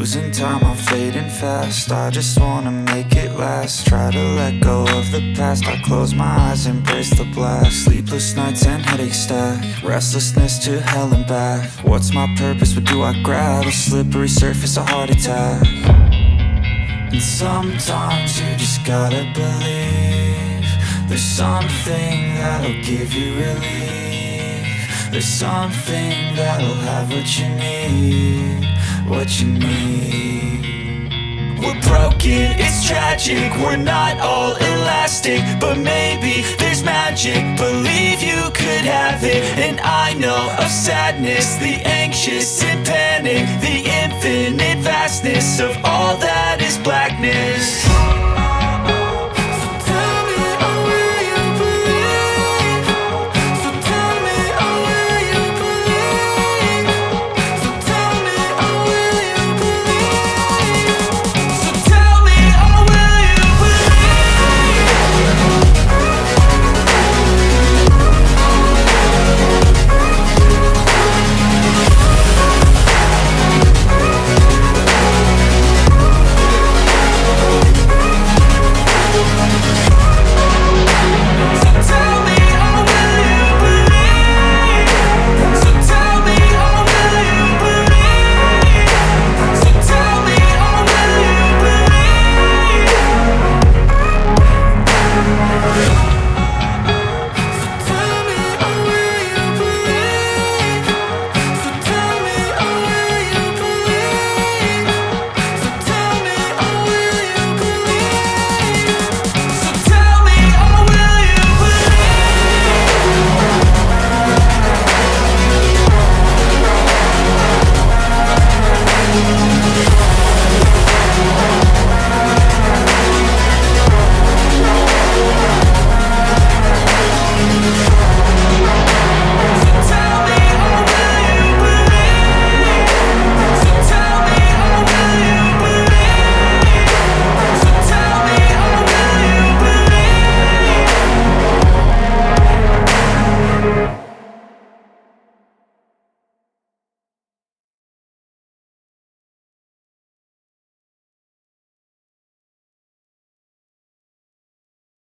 Losing time, I'm fading fast. I just wanna make it last. Try to let go of the past. I close my eyes, embrace the blast. Sleepless nights and headaches stack. Restlessness to hell and back. What's my purpose? What do I grab? A slippery surface, a heart attack. And sometimes you just gotta believe there's something that'll give you relief. There's something that'll have what you need. What you need. We're broken, it's tragic. We're not all elastic, but maybe there's magic. Believe you could have it. And I know of sadness, the anxious and panic, the infinite vastness of all that is blackness.